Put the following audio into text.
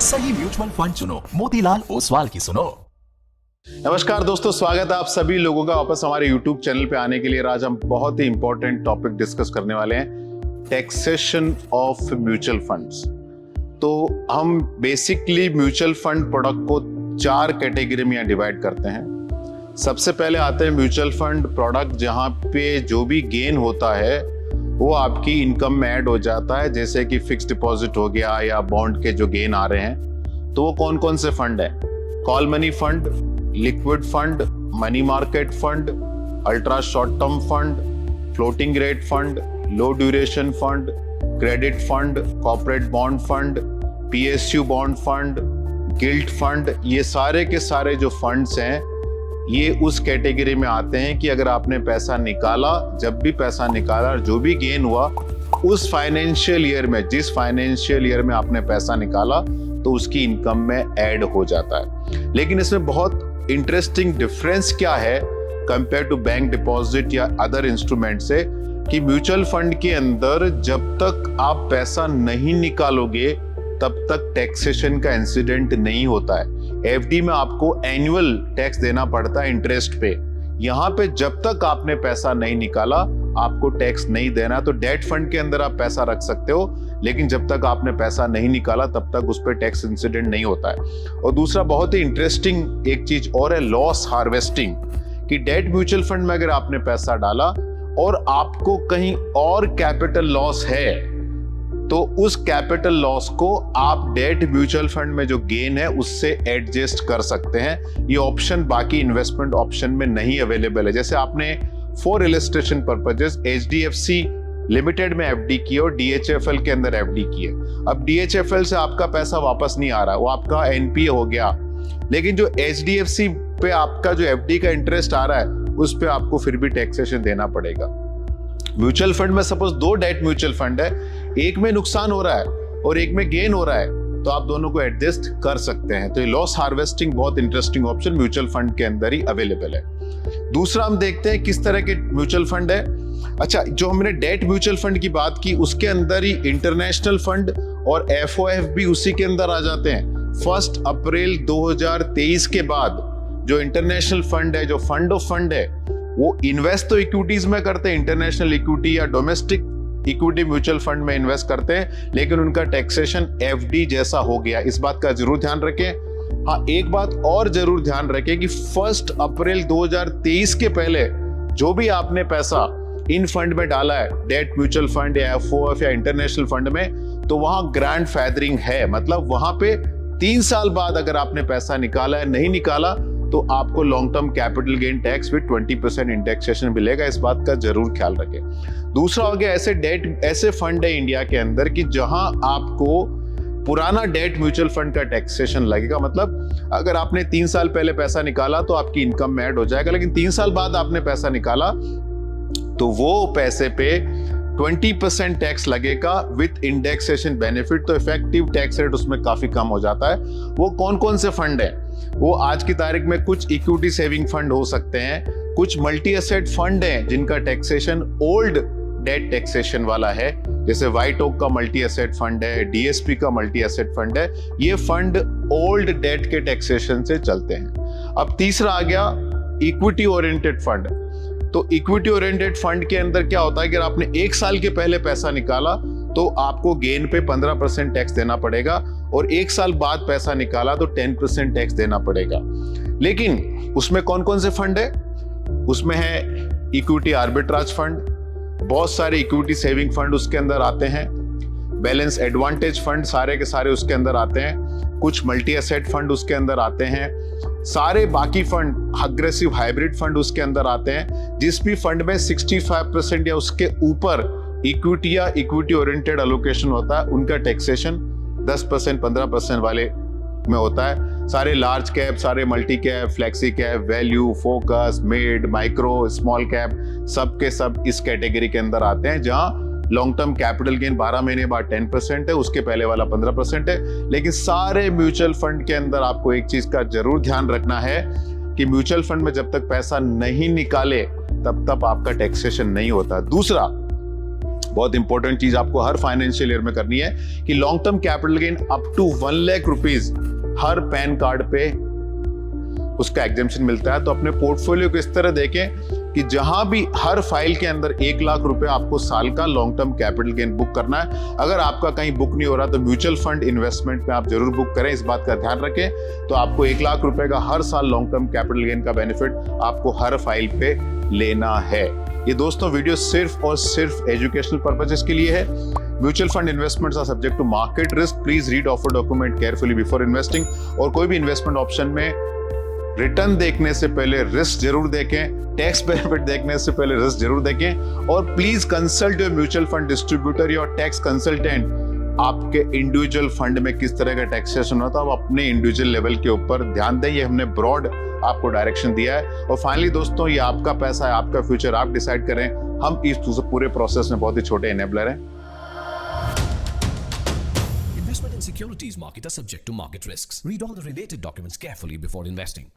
सही mutual fund चुनो, मोतीलाल ओसवाल की सुनो। नमस्कार दोस्तों, स्वागत है आप सभी लोगों का वापस हमारे YouTube चैनल पे आने के लिए। आज हम बहुत ही इंपॉर्टेंट टॉपिक डिस्कस करने वाले हैं, टैक्सेशन ऑफ म्यूचुअल फंड्स। तो हम बेसिकली म्यूचुअल फंड प्रोडक्ट को 4 कैटेगरी में डिवाइड करते हैं। सबसे पहले आते हैं म्यूचुअल फंड प्रोडक्ट, जहां पे जो भी गेन होता है वो आपकी इनकम में ऐड हो जाता है, जैसे कि फिक्स डिपॉजिट हो गया या बॉन्ड के जो गेन आ रहे हैं। तो वो कौन कौन से फंड है? Call money fund, liquid fund, money market fund, ultra short term fund, floating rate fund, low duration fund, credit fund, corporate bond fund, PSU bond fund, gilt fund. ये सारे के सारे जो फंड्स हैं ये उस कैटेगरी में आते हैं कि अगर आपने पैसा निकाला, जब भी पैसा निकाला और जो भी गेन हुआ उस फाइनेंशियल ईयर में, जिस फाइनेंशियल ईयर में आपने पैसा निकाला, तो उसकी इनकम में ऐड हो जाता है। लेकिन इसमें बहुत इंटरेस्टिंग डिफरेंस क्या है कंपेयर टू बैंक डिपॉजिट या अदर इंस्ट्रूमेंट से, कि म्यूचुअल फंड के अंदर जब तक आप पैसा नहीं निकालोगे तब तक टैक्सेशन का इंसिडेंट नहीं होता है। एफडी में आपको एनुअल टैक्स देना पड़ता है इंटरेस्ट पे। यहाँ पे जब तक आपने पैसा नहीं निकाला आपको टैक्स नहीं देना। तो डेट फंड के अंदर आप पैसा रख सकते हो, लेकिन जब तक आपने पैसा नहीं निकाला तब तक उस पर टैक्स इंसिडेंट नहीं होता है। और दूसरा बहुत ही इंटरेस्टिंग एक चीज और है, लॉस हार्वेस्टिंग। कि डेट म्यूचुअल फंड में अगर आपने पैसा डाला और आपको कहीं और कैपिटल लॉस है, तो उस कैपिटल लॉस को आप डेट म्यूचुअल फंड में जो गेन है उससे एडजस्ट कर सकते हैं। ये ऑप्शन बाकी इन्वेस्टमेंट ऑप्शन में नहीं अवेलेबल है। जैसे आपने for illustration purposes HDFC limited में एफडी की और डीएचएफएल के अंदर एफडी की है। अब डीएचएफएल से आपका पैसा वापस नहीं आ रहा, वो आपका एनपीए हो गया, लेकिन जो एचडीएफसी पे आपका जो एफडी का इंटरेस्ट आ रहा है उस पे आपको फिर भी टैक्सेशन देना पड़ेगा। म्यूचुअल फंड में सपोज 2 डेट म्यूचुअल फंड है, एक में नुकसान हो रहा है और एक में गेन हो रहा है, तो आप दोनों को एडजस्ट कर सकते हैं। तो ये लॉस हार्वेस्टिंग बहुत इंटरेस्टिंग ऑप्शन म्यूचुअल फंड के अंदर ही अवेलेबल है। दूसरा हम देखते हैं किस तरह के म्यूचुअल फंड है। अच्छा, जो हमने डेट म्यूचुअल फंड की बात की उसके अंदर ही इंटरनेशनल फंड और एफओएफ भी उसी के अंदर आ जाते हैं। 1 अप्रैल 2023 के बाद जो इंटरनेशनल फंड है, जो फंड ऑफ फंड है, वो इन्वेस्ट तो इक्विटीज में करते हैं, इंटरनेशनल इक्विटी या डोमेस्टिक इक्विटी म्यूचुअल फंड में इन्वेस्ट करते हैं, लेकिन उनका टैक्सेशन एफडी जैसा हो गया। इस बात का जरूर ध्यान रखें। हाँ, एक बात और जरूर ध्यान रखें कि 1 अप्रैल 2023 के पहले जो भी आपने पैसा इन फंड में डाला है, डेट म्यूचुअल फंड या एफओएफ या इंटरनेशनल फंड में, तो वहां ग्रैंड फैदरिंग है। मतलब वहां पे 3 साल बाद अगर आपने पैसा निकाला है, नहीं निकाला, तो आपको long term capital gain tax with 20% indexation मिलेगा। इस बात का जरूर ख्याल रखें। दूसरा हो गया, ऐसे फंड है इंडिया के अंदर कि जहां आपको पुराना डेट म्यूचुअल फंड का टैक्सेशन लगेगा। मतलब अगर आपने 3 साल पहले पैसा निकाला तो आपकी इनकम में ऐड हो जाएगा, लेकिन 3 साल बाद आपने पैसा निकाला तो वो पैसे पे 20% टैक्स लगेगा विथ इंडेक्सेशन बेनिफिट। तो इफेक्टिव टैक्स रेट उसमें काफी कम हो जाता है। वो कौन कौन से फंड है? वो आज की तारीख में कुछ इक्विटी सेविंग फंड हो सकते हैं, कुछ मल्टी एसेट फंड हैं जिनका टैक्सेशन ओल्ड डेट टैक्सेशन वाला है, जैसे व्हाइट ओक का मल्टी एसेट फंड है, डीएसपी का मल्टी एसेट फंड है। ये फंड ओल्ड डेट के टैक्सेशन से चलते हैं। अब तीसरा आ गया इक्विटी ओरिएंटेड फंड। तो इक्विटी ओरिएंटेड फंड के अंदर क्या होता है कि अगर आपने 1 साल के पहले पैसा निकाला तो आपको गेन पे 15% टैक्स देना पड़ेगा, और 1 साल बाद पैसा निकाला तो 10% टैक्स देना पड़ेगा। लेकिन उसमें कौन कौन से फंड है? उसमें है इक्विटी आर्बिट्राज फंड, बहुत सारे इक्विटी सेविंग फंड उसके अंदर आते हैं, बैलेंस एडवांटेज फंड सारे के सारे उसके अंदर आते हैं, कुछ मल्टी एसेट फंड उसके अंदर आते हैं, सारे बाकी फंड अग्रेसिव हाइब्रिड फंड उसके अंदर आते हैं। जिस भी फंड में 65% या उसके ऊपर इक्विटी या इक्विटी ओरिएंटेड एलोकेशन होता है, उनका टैक्सेशन 10%, 15% वाले में होता है। सारे लार्ज कैप, सारे multi cap, flexi cap, value, focus, mid, micro, small cap, सब के सब इस कैटेगरी के अंदर आते हैं, जहां लॉन्ग टर्म कैपिटल गेन 12 महीने बाद 10% है, उसके पहले वाला 15% है। लेकिन सारे म्यूचुअल फंड के अंदर आपको एक चीज का जरूर ध्यान रखना है कि म्यूचुअल फंड में जब तक पैसा नहीं निकाले तब तक आपका टैक्सेशन नहीं होता। दूसरा बहुत इंपॉर्टेंट चीज आपको हर फाइनेंशियल ईयर में करनी है कि long term capital gain up to 1 lakh rupees हर पैन कार्ड पे उसका एग्जेम्पशन मिलता है। तो अपने पोर्टफोलियो को इस तरह देखें कि जहां भी हर फाइल के अंदर 1 लाख रुपए आपको साल का long term capital gain book करना है। अगर आपका कहीं बुक नहीं हो रहा तो म्यूचुअल फंड इन्वेस्टमेंट में आप जरूर बुक करें, इस बात का ध्यान रखें। तो आपको 1 लाख रुपए का हर साल लॉन्ग टर्म कैपिटल गेन का बेनिफिट आपको हर फाइल पे लेना है। ये दोस्तों वीडियो सिर्फ और सिर्फ एजुकेशनल पर्पसेस के लिए है। Mutual fund investments are subject to market risk. Please read offer document carefully before investing. और कोई भी इन्वेस्टमेंट ऑप्शन में रिटर्न देखने से पहले रिस्क जरूर देखें, टैक्स बेनिफिट देखने से पहले रिस्क जरूर देखें। और please consult your mutual fund distributor या टैक्स कंसल्टेंट। आपके इंडिविजुअल फंड में किस तरह का टैक्सेशन होता है, आप अपने इंडिविजुअल लेवल के ऊपर ध्यान दें। ये हमने ब्रॉड आपको डायरेक्शन दिया है। और फाइनली दोस्तों, ये आपका पैसा है, आपका फ्यूचर, आप डिसाइड करें। हम इस पूरे प्रोसेस में बहुत ही छोटे एनेबलर हैं। Investment in securities market are subject to market risks. Read all the related documents carefully before investing.